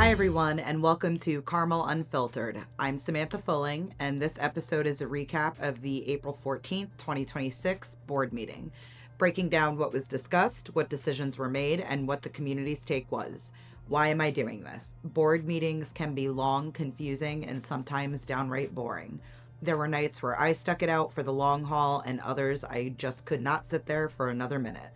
Hi, everyone, and welcome to Carmel Unfiltered. I'm Samantha Fulling, and this episode is a recap of the April 14th, 2026 board meeting, breaking down what was discussed, what decisions were made, and what the community's take was. Why am I doing this? Board meetings can be long, confusing, and sometimes downright boring. There were nights where I stuck it out for the long haul, and others I just could not sit there for another minute.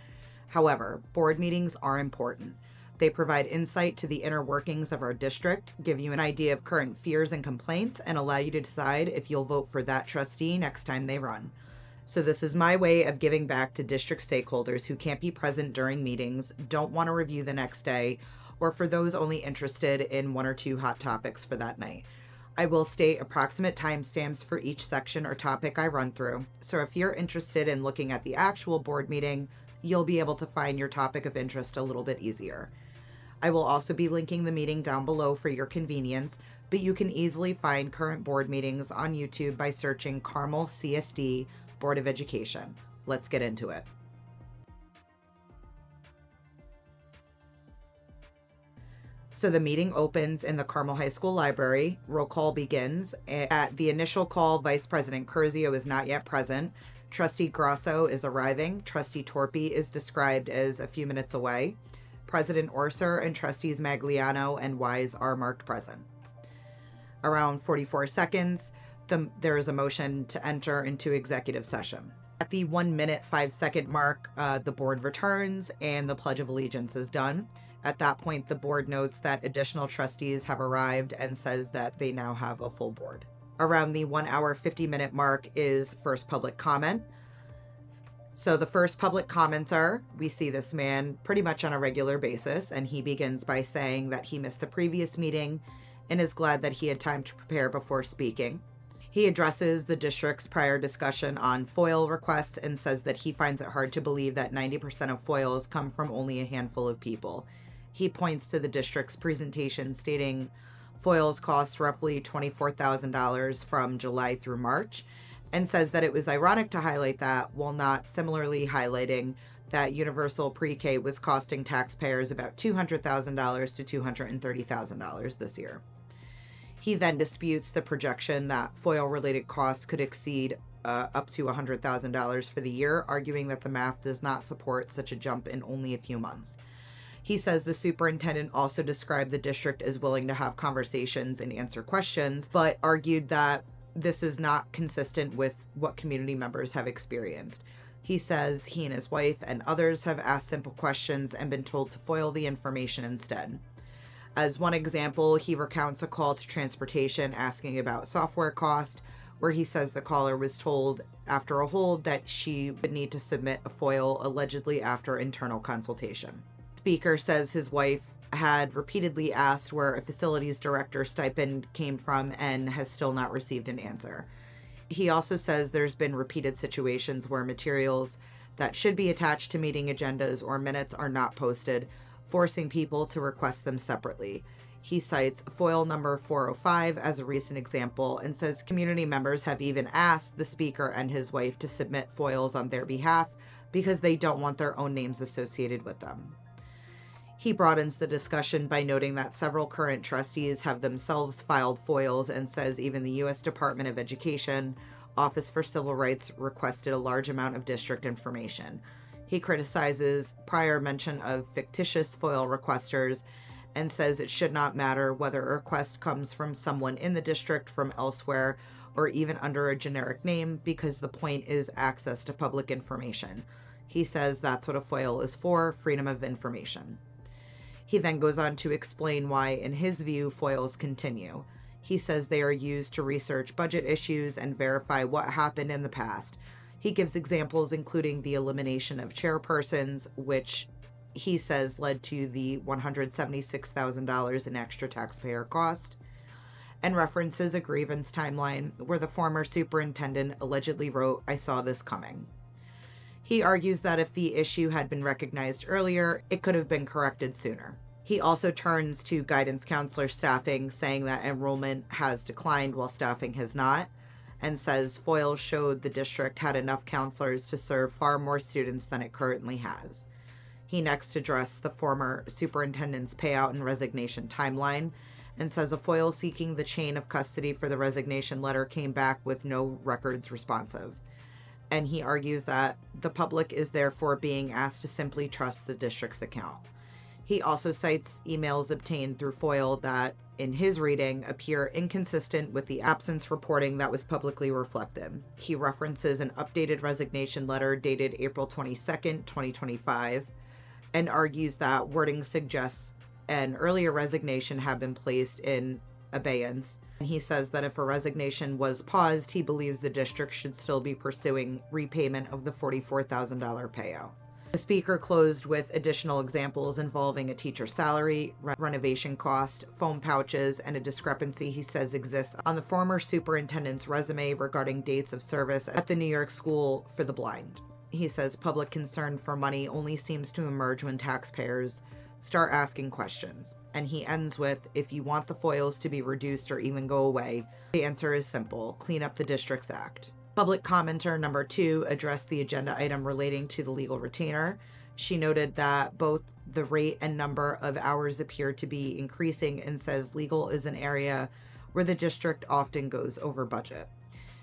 However, board meetings are important. They provide insight to the inner workings of our district, give you an idea of current fears and complaints, and allow you to decide if you'll vote for that trustee next time they run. So this is my way of giving back to district stakeholders who can't be present during meetings, don't want to review the next day, or for those only interested in one or two hot topics for that night. I will state approximate timestamps for each section or topic I run through, so if you're interested in looking at the actual board meeting, you'll be able to find your topic of interest a little bit easier. I will also be linking the meeting down below for your convenience, but you can easily find current board meetings on YouTube by searching Carmel CSD Board of Education. Let's get into it. So the meeting opens in the Carmel High School Library. Roll call begins. At the initial call, Vice President Curzio is not yet present. Trustee Grasso is arriving. Trustee Torpy is described as a few minutes away. President Orser and Trustees Magliano and Wise are marked present. Around 44 seconds, there is a motion to enter into executive session. At the 1 minute, 5 second mark, the board returns and the Pledge of Allegiance is done. At that point, the board notes that additional trustees have arrived and says that they now have a full board. Around the 1 hour, 50 minute mark is first public comment. So the first public commenter, we see this man pretty much on a regular basis, and he begins by saying that he missed the previous meeting and is glad that he had time to prepare before speaking. He addresses the district's prior discussion on FOIL requests and says that he finds it hard to believe that 90% of FOILs come from only a handful of people. He points to the district's presentation stating FOILs cost roughly $24,000 from July through March, and says that it was ironic to highlight that while not similarly highlighting that universal pre-K was costing taxpayers about $200,000 to $230,000 this year. He then disputes the projection that FOIL-related costs could exceed up to $100,000 for the year, arguing that the math does not support such a jump in only a few months. He says the superintendent also described the district as willing to have conversations and answer questions, but argued that this is not consistent with what community members have experienced. He says he and his wife and others have asked simple questions and been told to FOIL the information instead. As one example, he recounts a call to transportation asking about software cost, where he says the caller was told after a hold that she would need to submit a FOIL allegedly after internal consultation. Speaker says his wife had repeatedly asked where a facilities director stipend came from and has still not received an answer. He also says there's been repeated situations where materials that should be attached to meeting agendas or minutes are not posted, forcing people to request them separately. He cites FOIL number 405 as a recent example and says community members have even asked the speaker and his wife to submit FOILs on their behalf because they don't want their own names associated with them. He broadens the discussion by noting that several current trustees have themselves filed FOILs and says even the U.S. Department of Education, Office for Civil Rights, requested a large amount of district information. He criticizes prior mention of fictitious FOIL requesters and says it should not matter whether a request comes from someone in the district, from elsewhere, or even under a generic name, because the point is access to public information. He says that's what a FOIL is for, freedom of information. He then goes on to explain why, in his view, FOILs continue. He says they are used to research budget issues and verify what happened in the past. He gives examples including the elimination of chairpersons, which he says led to the $176,000 in extra taxpayer cost, and references a grievance timeline where the former superintendent allegedly wrote, "I saw this coming." He argues that if the issue had been recognized earlier, it could have been corrected sooner. He also turns to guidance counselor staffing, saying that enrollment has declined while staffing has not, and says FOIL showed the district had enough counselors to serve far more students than it currently has. He next addressed the former superintendent's payout and resignation timeline and says a FOIL seeking the chain of custody for the resignation letter came back with no records responsive. And he argues that the public is therefore being asked to simply trust the district's account. He also cites emails obtained through FOIL that, in his reading, appear inconsistent with the absence reporting that was publicly reflected. He references an updated resignation letter dated April 22nd, 2025, and argues that wording suggests an earlier resignation had been placed in abeyance. And he says that if a resignation was paused, he believes the district should still be pursuing repayment of the $44,000 payout. The speaker closed with additional examples involving a teacher's salary, renovation cost, foam pouches, and a discrepancy he says exists on the former superintendent's resume regarding dates of service at the New York School for the Blind. He says public concern for money only seems to emerge when taxpayers start asking questions. And he ends with, if you want the FOILs to be reduced or even go away, the answer is simple: clean up the district's act. Public commenter number 2 addressed the agenda item relating to the legal retainer. She noted that both the rate and number of hours appear to be increasing and says legal is an area where the district often goes over budget.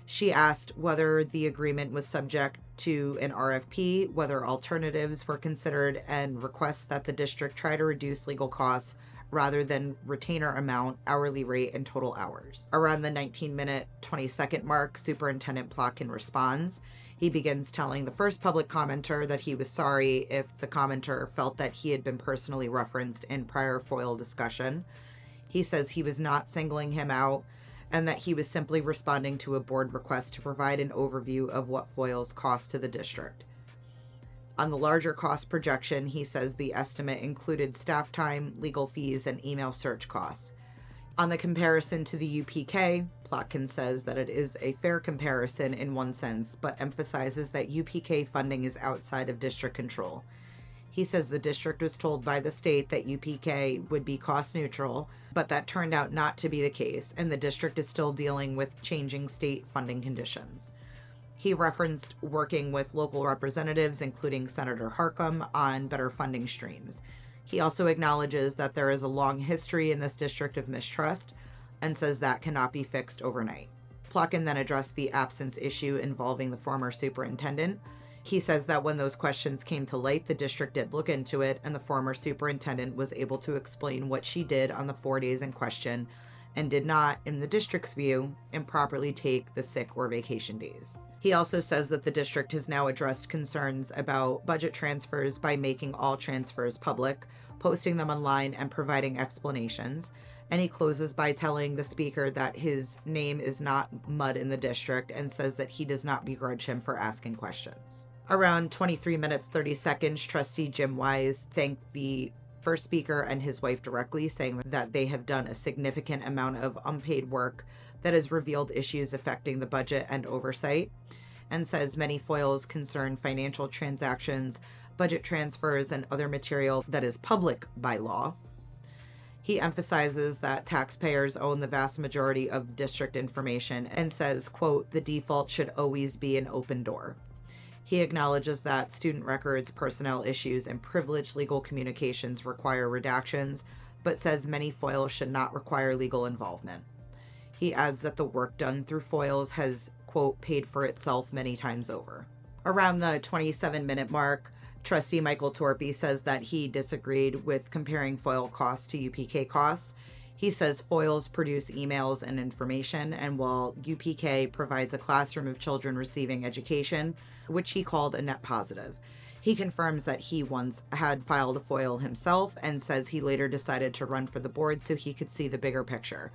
She asked whether the agreement was subject to an RFP, whether alternatives were considered, and requests that the district try to reduce legal costs rather than retainer amount, hourly rate, and total hours. Around the 19-minute, 20-second mark, Superintendent Plotkin responds. He begins telling the first public commenter that he was sorry if the commenter felt that he had been personally referenced in prior FOIL discussion. He says he was not singling him out and that he was simply responding to a board request to provide an overview of what FOILs cost to the district. On the larger cost projection, he says the estimate included staff time, legal fees, and email search costs. On the comparison to the UPK, Plotkin says that it is a fair comparison in one sense, but emphasizes that UPK funding is outside of district control. He says the district was told by the state that UPK would be cost neutral, but that turned out not to be the case, and the district is still dealing with changing state funding conditions. He referenced working with local representatives, including Senator Harcum, on better funding streams. He also acknowledges that there is a long history in this district of mistrust and says that cannot be fixed overnight. Plotkin then addressed the absence issue involving the former superintendent. He says that when those questions came to light, the district did look into it, and the former superintendent was able to explain what she did on the 4 days in question and did not, in the district's view, improperly take the sick or vacation days. He also says that the district has now addressed concerns about budget transfers by making all transfers public, posting them online, and providing explanations. And he closes by telling the speaker that his name is not mud in the district and says that he does not begrudge him for asking questions. Around 23 minutes, 30 seconds, Trustee Jim Wise thanked the first speaker and his wife directly, saying that they have done a significant amount of unpaid work that has revealed issues affecting the budget and oversight, and says many FOILs concern financial transactions, budget transfers, and other material that is public by law. He emphasizes that taxpayers own the vast majority of district information and says, quote, the default should always be an open door. He acknowledges that student records, personnel issues, and privileged legal communications require redactions, but says many FOILs should not require legal involvement. He adds that the work done through FOILs has, quote, paid for itself many times over. Around the 27-minute mark, Trustee Michael Torpy says that he disagreed with comparing FOIL costs to UPK costs. He says FOILs produce emails and information, and while UPK provides a classroom of children receiving education, which he called a net positive. He confirms that he once had filed a FOIL himself and says he later decided to run for the board so he could see the bigger picture.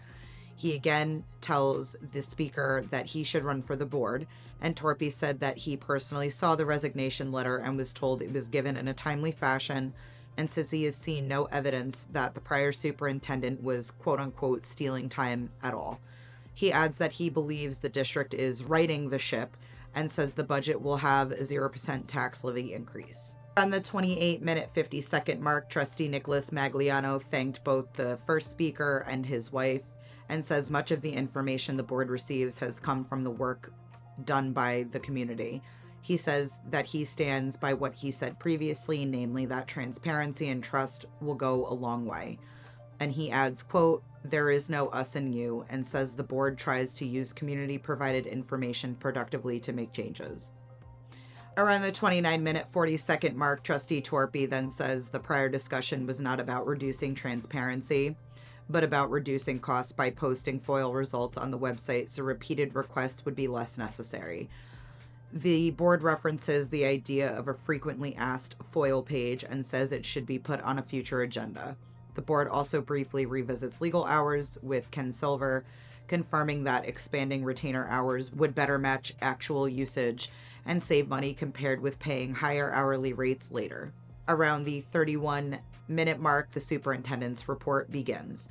He again tells the speaker that he should run for the board, and Torpy said that he personally saw the resignation letter and was told it was given in a timely fashion, and says he has seen no evidence that the prior superintendent was quote-unquote stealing time at all. He adds that he believes the district is righting the ship and says the budget will have a 0% tax levy increase. On the 28-minute, 50-second mark, Trustee Nicholas Magliano thanked both the first speaker and his wife and says much of the information the board receives has come from the work done by the community. He says that he stands by what he said previously, namely that transparency and trust will go a long way. And he adds, quote, "There is no us and you," and says the board tries to use community-provided information productively to make changes. Around the 29-minute, 40-second mark, Trustee Torpy then says the prior discussion was not about reducing transparency, but about reducing costs by posting FOIL results on the website so repeated requests would be less necessary. The board references the idea of a frequently asked FOIL page and says it should be put on a future agenda. The board also briefly revisits legal hours with Ken Silver, confirming that expanding retainer hours would better match actual usage and save money compared with paying higher hourly rates later. Around the 31-minute mark, the superintendent's report begins.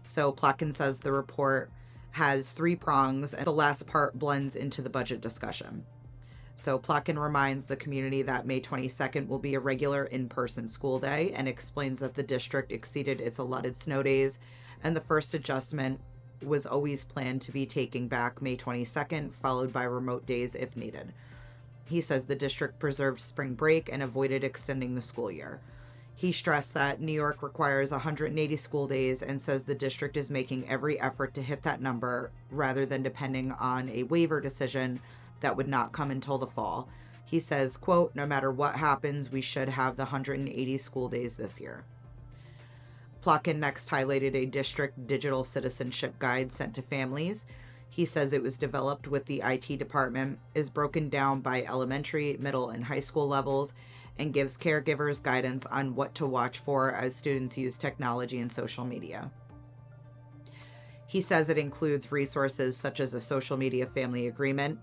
So Plotkin says the report has 3 prongs, and the last part blends into the budget discussion. So Plotkin reminds the community that May 22nd will be a regular in-person school day and explains that the district exceeded its allotted snow days, and the first adjustment was always planned to be taking back May 22nd, followed by remote days if needed. He says the district preserved spring break and avoided extending the school year. He stressed that New York requires 180 school days and says the district is making every effort to hit that number rather than depending on a waiver decision that would not come until the fall. He says, quote, "No matter what happens, we should have the 180 school days this year." Plotkin next highlighted a district digital citizenship guide sent to families. He says it was developed with the IT department, is broken down by elementary, middle, and high school levels, and gives caregivers guidance on what to watch for as students use technology and social media. He says it includes resources such as a social media family agreement,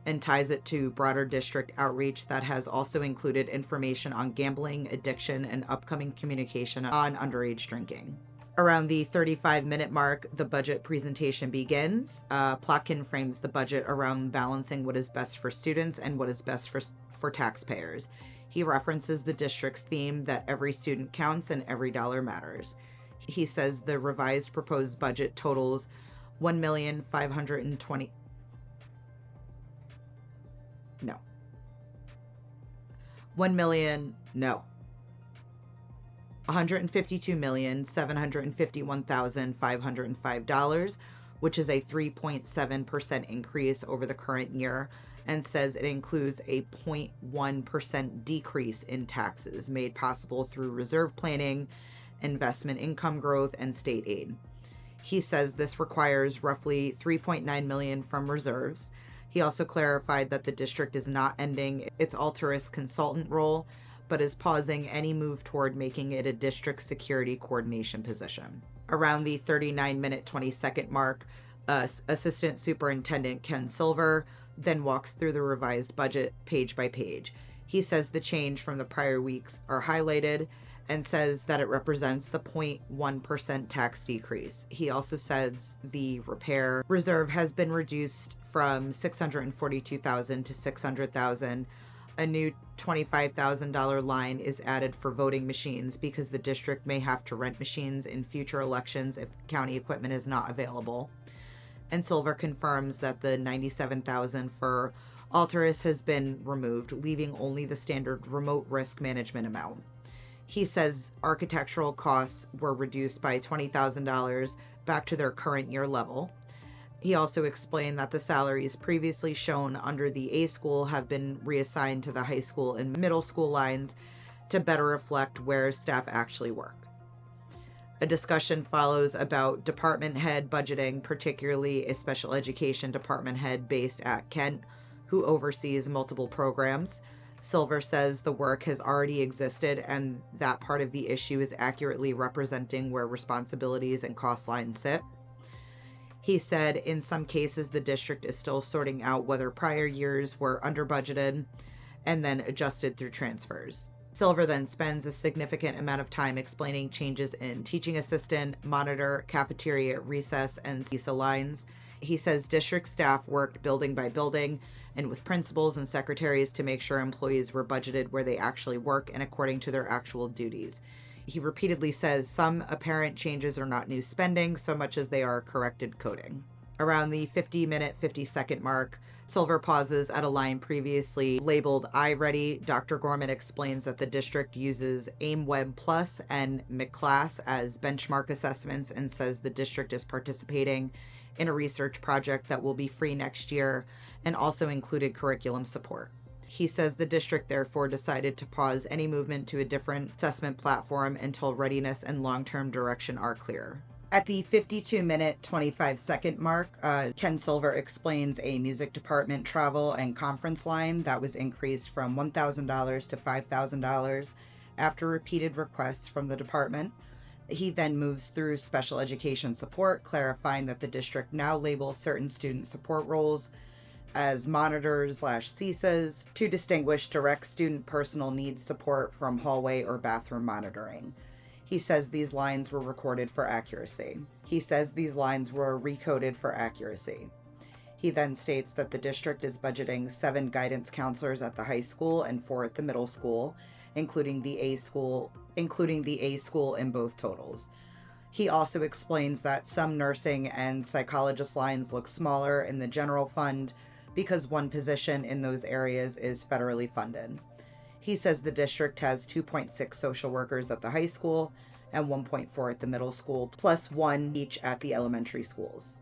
and ties it to broader district outreach that has also included information on gambling, addiction, and upcoming communication on underage drinking. Around the 35-minute mark, the budget presentation begins. Plotkin frames the budget around balancing what is best for students and what is best for taxpayers. He references the district's theme that every student counts and every dollar matters. He says the revised proposed budget totals $1,552,750,000 $152,751,505, which is a 3.7% increase over the current year, and says it includes a 0.1% decrease in taxes made possible through reserve planning, investment income growth, and state aid. He says this requires roughly $3.9 million from reserves. He also clarified that the district is not ending its Altiris consultant role, but is pausing any move toward making it a district security coordination position. Around the 39-minute, 20-second mark, Assistant Superintendent Ken Silver then walks through the revised budget page by page. He says the change from the prior weeks are highlighted and says that it represents the 0.1% tax decrease. He also says the repair reserve has been reduced from $642,000 to $600,000. A new $25,000 line is added for voting machines because the district may have to rent machines in future elections if county equipment is not available. And Silver confirms that the $97,000 for Altiris has been removed, leaving only the standard remote risk management amount. He says architectural costs were reduced by $20,000 back to their current year level. He also explained that the salaries previously shown under the A school have been reassigned to the high school and middle school lines to better reflect where staff actually work. A discussion follows about department head budgeting, particularly a special education department head based at Kent, who oversees multiple programs. Silver says the work has already existed and that part of the issue is accurately representing where responsibilities and cost lines sit. He said in some cases the district is still sorting out whether prior years were under budgeted and then adjusted through transfers. Silver then spends a significant amount of time explaining changes in teaching assistant, monitor, cafeteria, recess, and CISA lines. He says district staff worked building by building and with principals and secretaries to make sure employees were budgeted where they actually work and according to their actual duties. He repeatedly says some apparent changes are not new spending so much as they are corrected coding. Around the 50-minute, 50-second mark, Silver pauses at a line previously labeled iReady. Dr. Gorman explains that the district uses AIMWeb Plus and McClass as benchmark assessments and says the district is participating in a research project that will be free next year and also included curriculum support. He says the district therefore decided to pause any movement to a different assessment platform until readiness and long-term direction are clear. At the 52-minute, 25-second mark, Ken Silver explains a music department travel and conference line that was increased from $1,000 to $5,000 after repeated requests from the department. He then moves through special education support, clarifying that the district now labels certain student support roles as monitors/CSAs to distinguish direct student personal needs support from hallway or bathroom monitoring. He says these lines were recorded for accuracy. He says these lines were recoded for accuracy. He then states that the district is budgeting 7 guidance counselors at the high school and 4 at the middle school, including the A school in both totals. He also explains that some nursing and psychologist lines look smaller in the general fund because one position in those areas is federally funded. He says the district has 2.6 social workers at the high school and 1.4 at the middle school, plus 1 each at the elementary schools.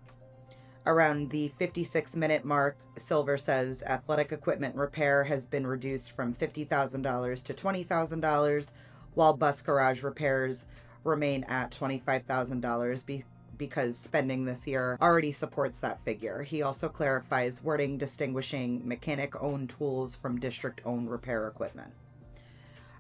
Around the 56-minute mark, Silver says athletic equipment repair has been reduced from $50,000 to $20,000, while bus garage repairs remain at $25,000 because spending this year already supports that figure. He also clarifies wording distinguishing mechanic-owned tools from district-owned repair equipment.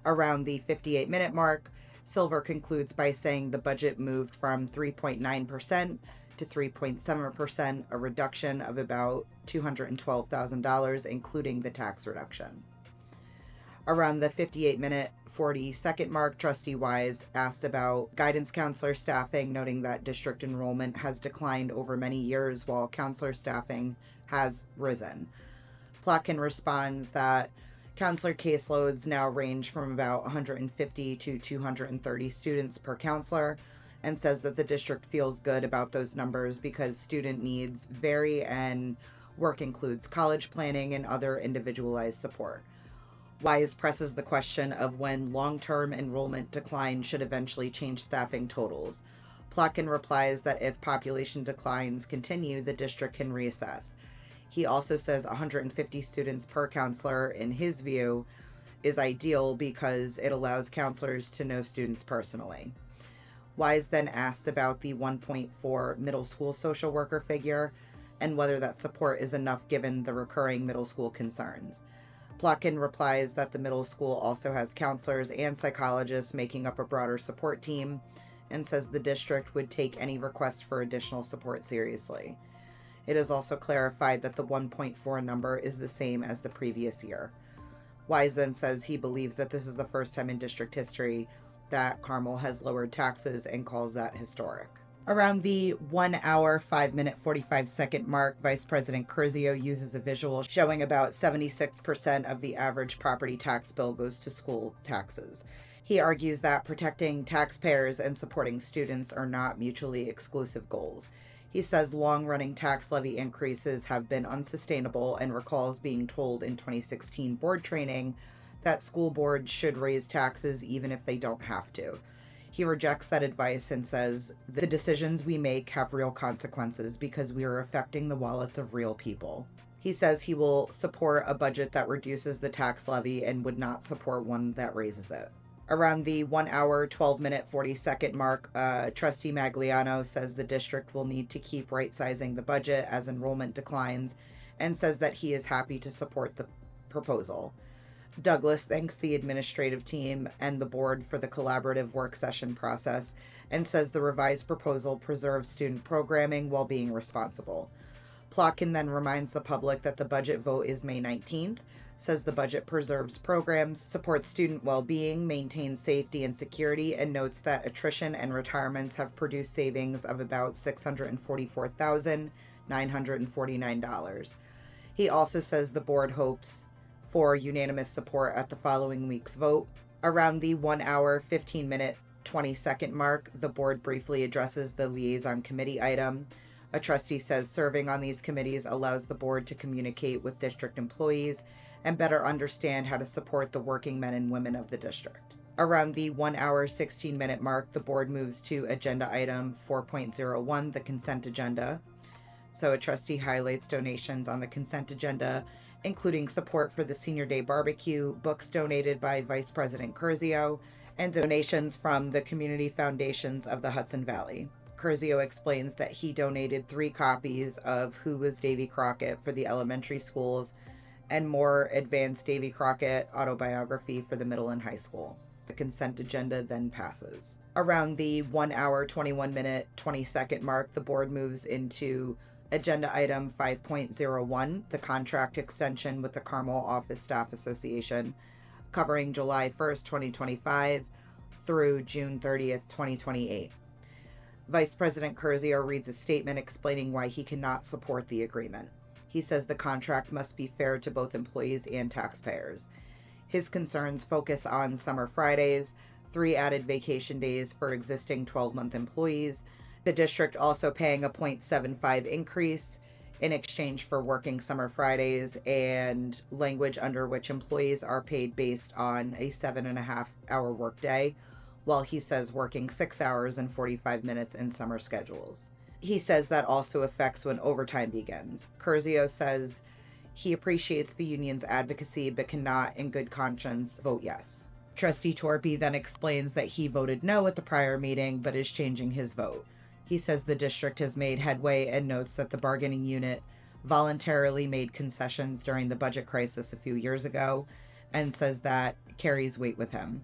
Around the 58-minute mark, Silver concludes by saying the budget moved from 3.9% to 3.7%, a reduction of about $212,000, including the tax reduction. Around the 58-minute, 40-second mark, Trustee Wise asked about guidance counselor staffing, noting that district enrollment has declined over many years while counselor staffing has risen. Plotkin responds that counselor caseloads now range from about 150 to 230 students per counselor, and says that the district feels good about those numbers because student needs vary and work includes college planning and other individualized support. Wise presses the question of when long-term enrollment decline should eventually change staffing totals. Plotkin replies that if population declines continue, the district can reassess. He also says 150 students per counselor, in his view, is ideal because it allows counselors to know students personally. Wise then asks about the 1.4 middle school social worker figure and whether that support is enough given the recurring middle school concerns. Plotkin replies that the middle school also has counselors and psychologists making up a broader support team, and says the district would take any request for additional support seriously. It is also clarified that the 1.4 number is the same as the previous year. Wise then says he believes that this is the first time in district history that Carmel has lowered taxes and calls that historic. Around the 1 hour, 5 minute, 45-second mark, Vice President Curzio uses a visual showing about 76% of the average property tax bill goes to school taxes. He argues that protecting taxpayers and supporting students are not mutually exclusive goals. He says long-running tax levy increases have been unsustainable and recalls being told in 2016 board training that school boards should raise taxes even if they don't have to. He rejects that advice and says, the decisions we make have real consequences because we are affecting the wallets of real people. He says he will support a budget that reduces the tax levy and would not support one that raises it. Around the 1 hour, 12 minute, 40-second mark, Trustee Magliano says the district will need to keep right-sizing the budget as enrollment declines and says that he is happy to support the proposal. Douglas thanks the administrative team and the board for the collaborative work session process and says the revised proposal preserves student programming while being responsible. Plotkin then reminds the public that the budget vote is May 19th, says the budget preserves programs, supports student well-being, maintains safety and security, and notes that attrition and retirements have produced savings of about $644,949. He also says the board hopes for unanimous support at the following week's vote. Around the 1 hour, 15 minute, 20-second mark, the board briefly addresses the liaison committee item. A trustee says serving on these committees allows the board to communicate with district employees and better understand how to support the working men and women of the district. Around the 1 hour, 16-minute mark, the board moves to agenda item 4.01, the consent agenda. So a trustee highlights donations on the consent agenda, including support for the Senior Day Barbecue, books donated by Vice President Curzio, and donations from the community foundations of the Hudson Valley. Curzio explains that he donated 3 copies of Who Was Davy Crockett for the elementary schools and more advanced Davy Crockett autobiography for the middle and high school. The consent agenda then passes. Around the 1 hour, 21-minute, 20-second mark, the board moves into agenda item 5.01, the contract extension with the Carmel Office Staff Association, covering July 1st, 2025 through June 30th, 2028. Vice President Curzio reads a statement explaining why he cannot support the agreement. He says the contract must be fair to both employees and taxpayers. His concerns focus on summer Fridays, 3 added vacation days for existing 12-month employees, the district also paying a 0.75 increase in exchange for working summer Fridays, and language under which employees are paid based on a 7.5-hour workday, while he says working 6 hours and 45 minutes in summer schedules. He says that also affects when overtime begins. Curzio says he appreciates the union's advocacy but cannot, in good conscience, vote yes. Trustee Torpy then explains that he voted no at the prior meeting but is changing his vote. He says the district has made headway and notes that the bargaining unit voluntarily made concessions during the budget crisis a few years ago, and says that carries weight with him.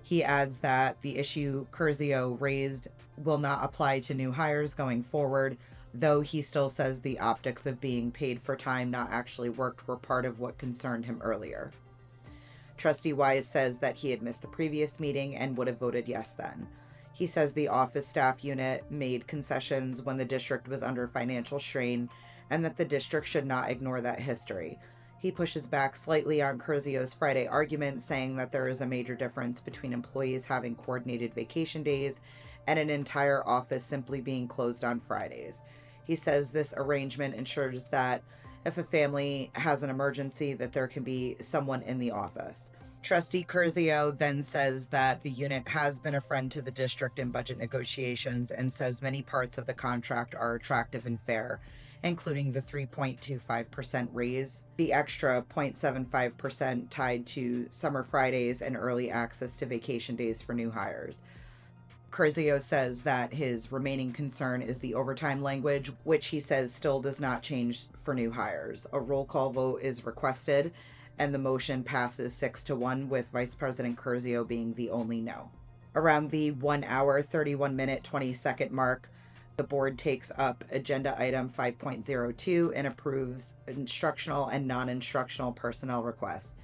He adds that the issue Curzio raised will not apply to new hires going forward, though he still says the optics of being paid for time not actually worked were part of what concerned him earlier. Trustee Wise says that he had missed the previous meeting and would have voted yes then. He says the office staff unit made concessions when the district was under financial strain, and that the district should not ignore that history. He pushes back slightly on Curzio's Friday argument, saying that there is a major difference between employees having coordinated vacation days and an entire office simply being closed on Fridays. He says this arrangement ensures that if a family has an emergency, that there can be someone in the office. Trustee Curzio then says that the unit has been a friend to the district in budget negotiations, and says many parts of the contract are attractive and fair, including the 3.25% raise, the extra 0.75% tied to summer Fridays, and early access to vacation days for new hires. Curzio says that his remaining concern is the overtime language, which he says still does not change for new hires. A roll call vote is requested, and the motion passes 6-1, with Vice President Curzio being the only no. Around the 1 hour, 31-minute, 20-second mark, the board takes up agenda item 5.02 and approves instructional and non-instructional personnel requests.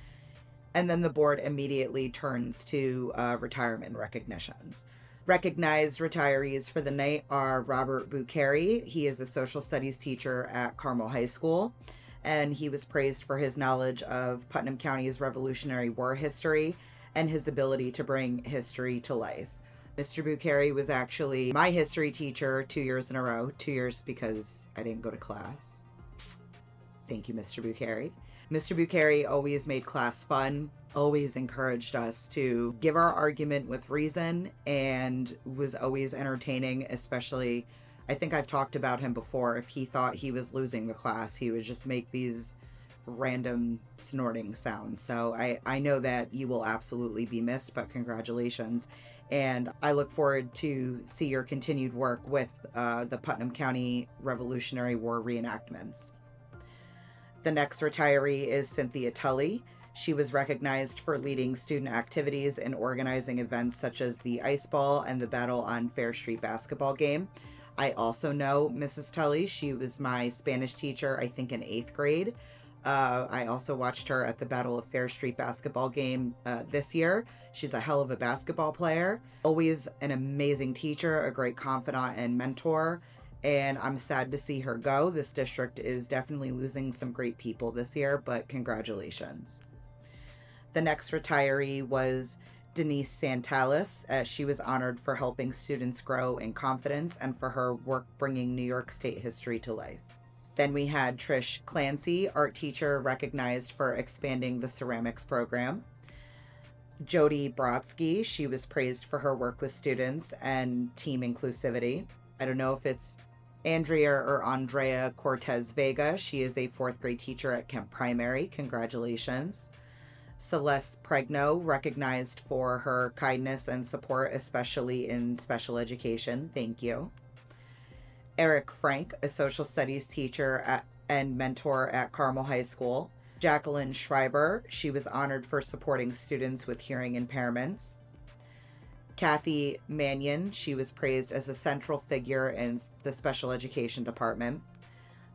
And then the board immediately turns to retirement recognitions. Recognized retirees for the night are Robert Bucari. He is a social studies teacher at Carmel High School, and he was praised for his knowledge of Putnam County's Revolutionary War history and his ability to bring history to life. Mr. Bucari was actually my history teacher 2 years in a row. 2 years because I didn't go to class. Thank you, Mr. Bucari. Mr. Bucari always made class fun, always encouraged us to give our argument with reason, and was always entertaining, especially, I think I've talked about him before. If he thought he was losing the class, he would just make these random snorting sounds. So I know that you will absolutely be missed, but congratulations. And I look forward to see your continued work with the Putnam County Revolutionary War reenactments. The next retiree is Cynthia Tully. She was recognized for leading student activities and organizing events such as the Ice Ball and the Battle on Fair Street basketball game. I also know Mrs. Tully. She was my Spanish teacher, I think in 8th grade. I also watched her at the Battle of Fair Street basketball game this year. She's a hell of a basketball player. Always an amazing teacher, a great confidant and mentor. And I'm sad to see her go. This district is definitely losing some great people this year, but congratulations. The next retiree was Denise Santalis, as she was honored for helping students grow in confidence and for her work bringing New York State history to life. Then we had Trish Clancy, art teacher recognized for expanding the ceramics program. Jody Brodsky, she was praised for her work with students and team inclusivity. I don't know if it's Andrea or Andrea Cortez Vega. She is a fourth grade teacher at Kemp Primary. Congratulations. Celeste Pregno, recognized for her kindness and support, especially in special education. Thank you. Eric Frank, a social studies teacher and mentor at Carmel High School. Jacqueline Schreiber, she was honored for supporting students with hearing impairments. Kathy Mannion, she was praised as a central figure in the special education department.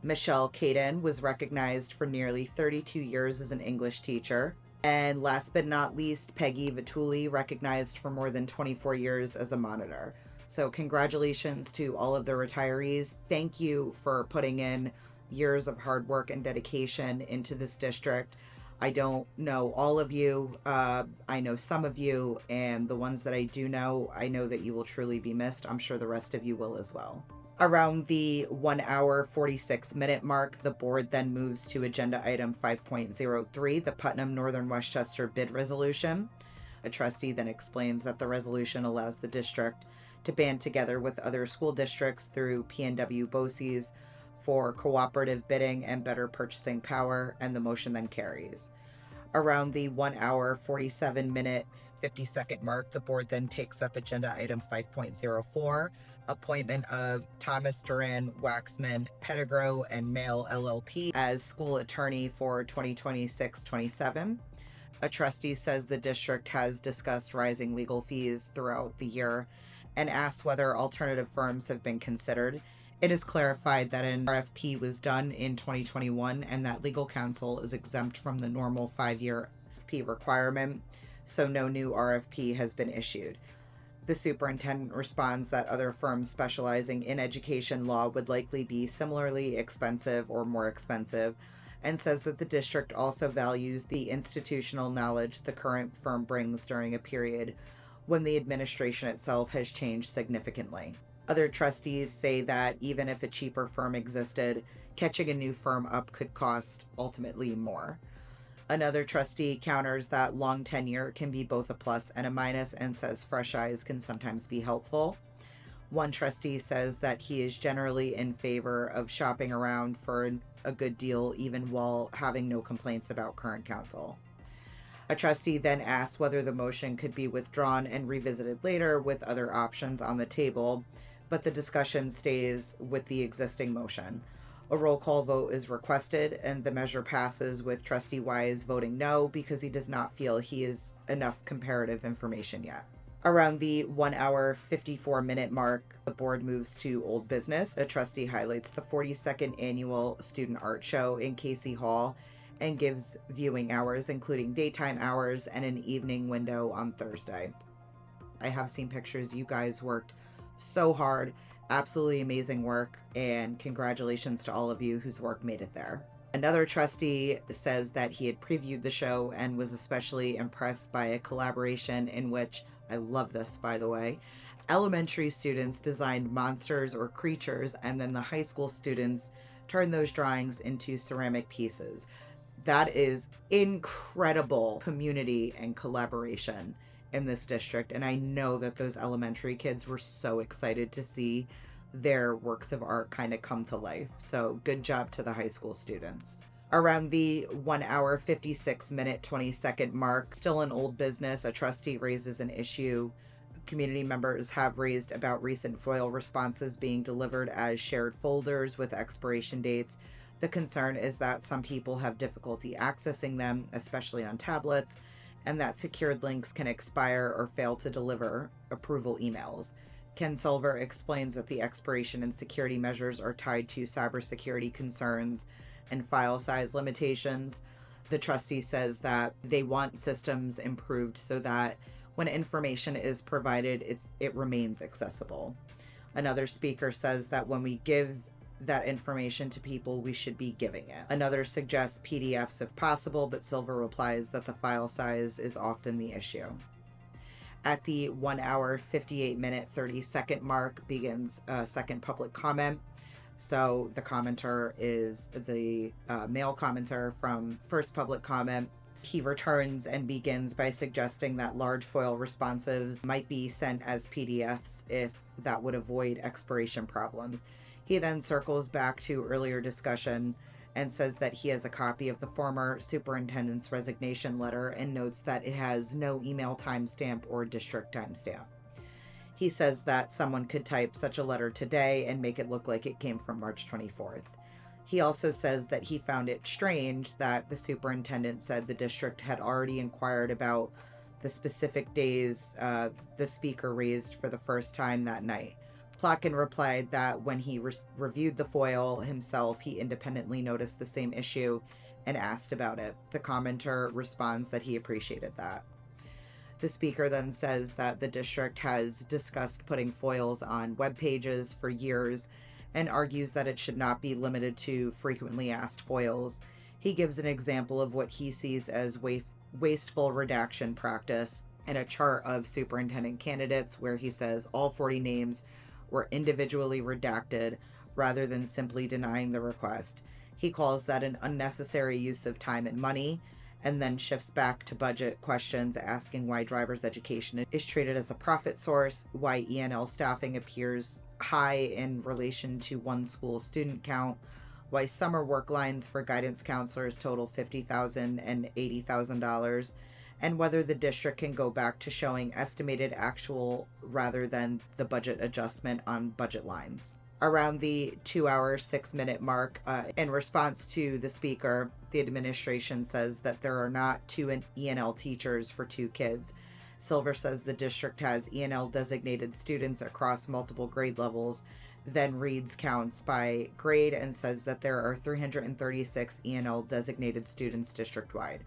Michelle Caden was recognized for nearly 32 years as an English teacher. And last but not least, Peggy Vituli, recognized for more than 24 years as a monitor. So congratulations to all of the retirees. Thank you for putting in years of hard work and dedication into this district. I don't know all of you. I know some of you, and the ones that I do know, I know that you will truly be missed. I'm sure the rest of you will as well. Around the 1 hour 46 minute mark, the board then moves to agenda item 5.03, the Putnam Northern Westchester bid resolution. A trustee then explains that the resolution allows the district to band together with other school districts through PNW BOCES for cooperative bidding and better purchasing power, and the motion then carries. Around the 1 hour 47 minute 50-second mark, the board then takes up agenda item 5.04, appointment of Thomas Duran Waxman Pettigrew and Mail LLP as school attorney for 2026-27. A trustee says the district has discussed rising legal fees throughout the year and asks whether alternative firms have been considered. It is clarified that an RFP was done in 2021 and that legal counsel is exempt from the normal 5-year RFP requirement, so no new RFP has been issued. The superintendent responds that other firms specializing in education law would likely be similarly expensive or more expensive, and says that the district also values the institutional knowledge the current firm brings during a period when the administration itself has changed significantly. Other trustees say that even if a cheaper firm existed, catching a new firm up could cost ultimately more. Another trustee counters that long tenure can be both a plus and a minus, and says fresh eyes can sometimes be helpful. One trustee says that he is generally in favor of shopping around for a good deal even while having no complaints about current counsel. A trustee then asks whether the motion could be withdrawn and revisited later with other options on the table, but the discussion stays with the existing motion. A roll call vote is requested, and the measure passes with Trustee Wise voting no because he does not feel he has enough comparative information yet. Around the 1 hour 54 minute mark, the board moves to old business. A trustee highlights the 42nd annual student art show in Casey Hall and gives viewing hours, including daytime hours and an evening window on Thursday. I have seen pictures. You guys worked so hard. Absolutely amazing work, and congratulations to all of you whose work made it there. Another trustee says that he had previewed the show and was especially impressed by a collaboration in which, I love this by the way, elementary students designed monsters or creatures, and then the high school students turned those drawings into ceramic pieces. That is incredible community and collaboration in this district, and I know that those elementary kids were so excited to see their works of art kind of come to life. So good job to the high school students. Around the 1 hour 56 minute 20-second mark, still in old business, a trustee raises an issue community members have raised about recent FOIL responses being delivered as shared folders with expiration dates. The concern is that some people have difficulty accessing them, especially on tablets, and that secured links can expire or fail to deliver approval emails. Ken Silver explains that the expiration and security measures are tied to cybersecurity concerns and file size limitations. The trustee says that they want systems improved so that when information is provided, it remains accessible. Another speaker says that when we give that information to people, we should be giving it. Another suggests PDFs if possible, but Silver replies that the file size is often the issue. At the 1 hour, 58 minute, 30-second mark begins a second public comment. So the commenter is the male commenter from first public comment. He returns and begins by suggesting that large foil responsives might be sent as PDFs if that would avoid expiration problems. He then circles back to earlier discussion and says that he has a copy of the former superintendent's resignation letter and notes that it has no email timestamp or district timestamp. He says that someone could type such a letter today and make it look like it came from March 24th. He also says that he found it strange that the superintendent said the district had already inquired about the specific days the speaker raised for the first time that night. Plotkin replied that when he reviewed the foil himself, he independently noticed the same issue and asked about it. The commenter responds that he appreciated that. The speaker then says that the district has discussed putting foils on web pages for years and argues that it should not be limited to frequently asked foils. He gives an example of what he sees as wasteful redaction practice and a chart of superintendent candidates where he says all 40 names were individually redacted rather than simply denying the request. He calls that an unnecessary use of time and money, and then shifts back to budget questions, asking why driver's education is treated as a profit source, why ENL staffing appears high in relation to one school student count, why summer work lines for guidance counselors total $50,000 and $80,000, and whether the district can go back to showing estimated actual rather than the budget adjustment on budget lines. Around the 2 hour, 6 minute mark, in response to the speaker, the administration says that there are not two ENL teachers for two kids. Silver says the district has ENL designated students across multiple grade levels, then reads counts by grade and says that there are 336 ENL designated students district-wide.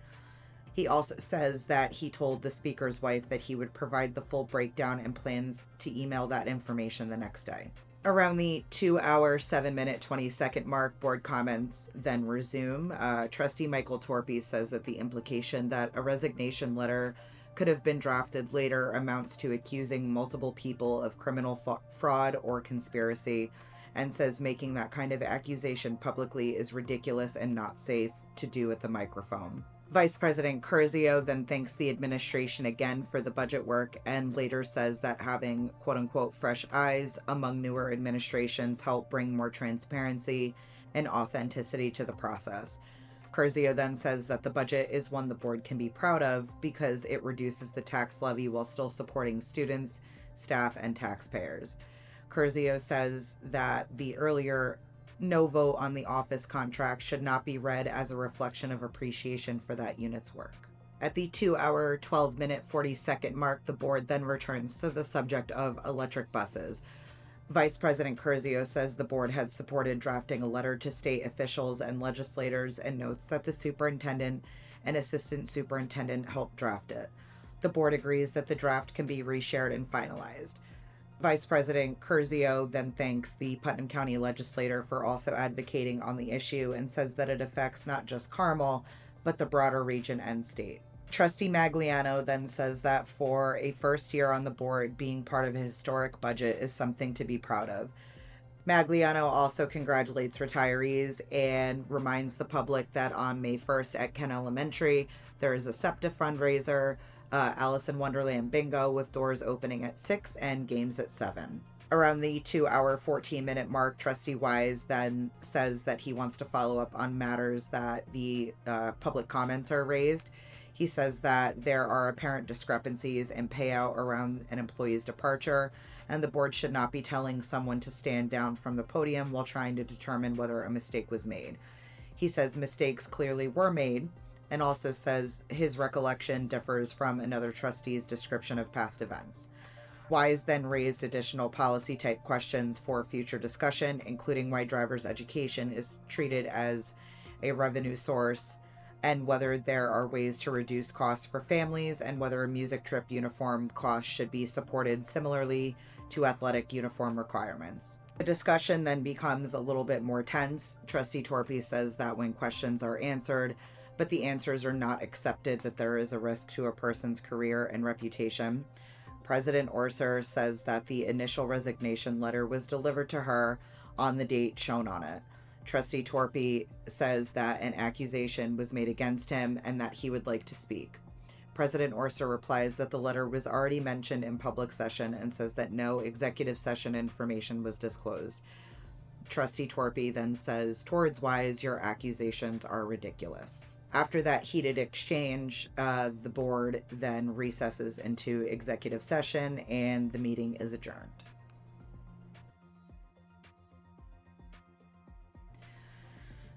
He also says that he told the speaker's wife that he would provide the full breakdown and plans to email that information the next day. Around the 2 hour, 7 minute, 20-second mark, board comments then resume. Trustee Michael Torpy says that the implication that a resignation letter could have been drafted later amounts to accusing multiple people of criminal fraud or conspiracy, and says making that kind of accusation publicly is ridiculous and not safe to do at the microphone. Vice President Curzio then thanks the administration again for the budget work and later says that having quote-unquote fresh eyes among newer administrations help bring more transparency and authenticity to the process. Curzio then says that the budget is one the board can be proud of because it reduces the tax levy while still supporting students, staff, and taxpayers. Curzio says that the earlier no vote on the office contract should not be read as a reflection of appreciation for that unit's work. At the 2 hour, 12 minute, 40-second mark, the board then returns to the subject of electric buses. Vice President Curzio says the board had supported drafting a letter to state officials and legislators and notes that the superintendent and assistant superintendent helped draft it. The board agrees that the draft can be reshared and finalized. Vice President Curzio then thanks the Putnam County legislator for also advocating on the issue and says that it affects not just Carmel, but the broader region and state. Trustee Magliano then says that for a first year on the board, being part of a historic budget is something to be proud of. Magliano also congratulates retirees and reminds the public that on May 1st at Ken Elementary, there is a SEPTA fundraiser, Alice in Wonderland Bingo with doors opening at 6 and games at 7. Around the 2 hour, 14-minute mark, Trustee Wise then says that he wants to follow up on matters that the public comments are raised. He says that there are apparent discrepancies in payout around an employee's departure, and the board should not be telling someone to stand down from the podium while trying to determine whether a mistake was made. He says mistakes clearly were made, and also says his recollection differs from another trustee's description of past events. Wise then raised additional policy-type questions for future discussion, including why driver's education is treated as a revenue source, and whether there are ways to reduce costs for families, and whether a music trip uniform cost should be supported similarly to athletic uniform requirements. The discussion then becomes a little bit more tense. Trustee Torpy says that when questions are answered, but the answers are not accepted, that there is a risk to a person's career and reputation. President Orser says that the initial resignation letter was delivered to her on the date shown on it. Trustee Torpy says that an accusation was made against him and that he would like to speak. President Orser replies that the letter was already mentioned in public session and says that no executive session information was disclosed. Trustee Torpy then says, "Towards Wise, your accusations are ridiculous." After that heated exchange, the board then recesses into executive session and the meeting is adjourned.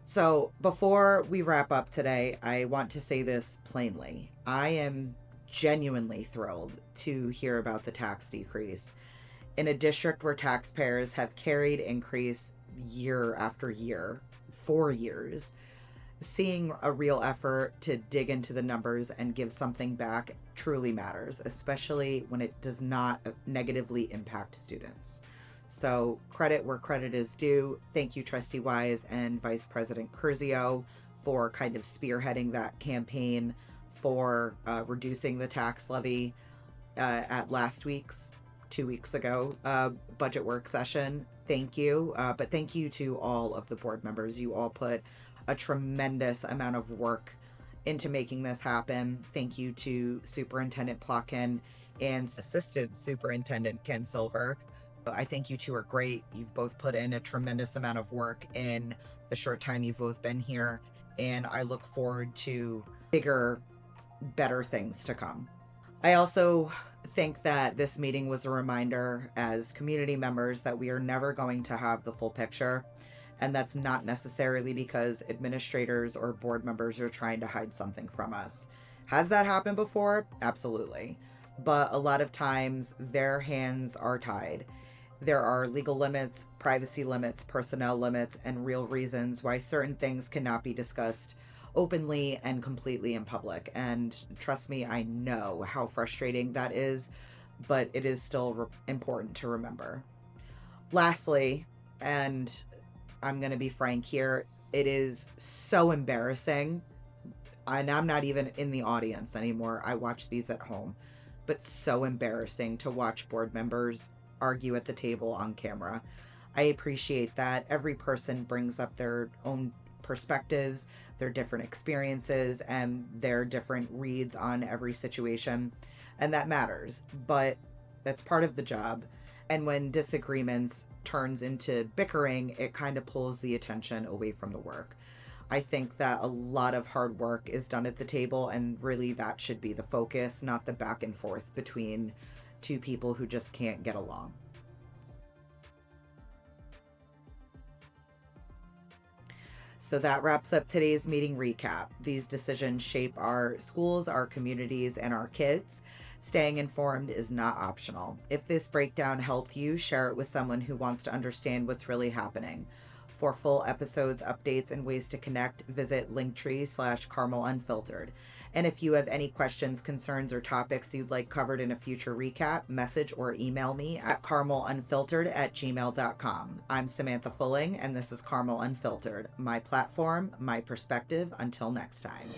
So before we wrap up today, I want to say this plainly. I am genuinely thrilled to hear about the tax decrease. In a district where taxpayers have carried increase year after year, 4 years, seeing a real effort to dig into the numbers and give something back truly matters, especially when it does not negatively impact students. So credit where credit is due. Thank you, Trustee Wise and Vice President Curzio, for kind of spearheading that campaign for reducing the tax levy at last week's, 2 weeks ago, budget work session. Thank you. But thank you to all of the board members. You all put a tremendous amount of work into making this happen. Thank you to Superintendent Plotkin and Assistant Superintendent Ken Silver. I think you two are great. You've both put in a tremendous amount of work in the short time you've both been here, and I look forward to bigger, better things to come. I also think that this meeting was a reminder as community members that we are never going to have the full picture. And that's not necessarily because administrators or board members are trying to hide something from us. Has that happened before? Absolutely. But a lot of times their hands are tied. There are legal limits, privacy limits, personnel limits, and real reasons why certain things cannot be discussed openly and completely in public. And trust me, I know how frustrating that is, but it is still important to remember. Lastly, and I'm going to be frank here, it is so embarrassing, and I'm not even in the audience anymore. I watch these at home, but so embarrassing to watch board members argue at the table on camera. I appreciate that every person brings up their own perspectives, their different experiences, and their different reads on every situation, and that matters, but that's part of the job. And when disagreements turns into bickering, it kind of pulls the attention away from the work. I think that a lot of hard work is done at the table, and really that should be the focus, not the back and forth between two people who just can't get along. So that wraps up today's meeting recap. These decisions shape our schools, our communities, and our kids. Staying informed is not optional. If this breakdown helped you, share it with someone who wants to understand what's really happening. For full episodes, updates, and ways to connect, visit linktree/Carmel Unfiltered. And if you have any questions, concerns, or topics you'd like covered in a future recap, message or email me at carmelunfiltered@gmail.com. I'm Samantha Fulling, and this is Carmel Unfiltered, my platform, my perspective. Until next time.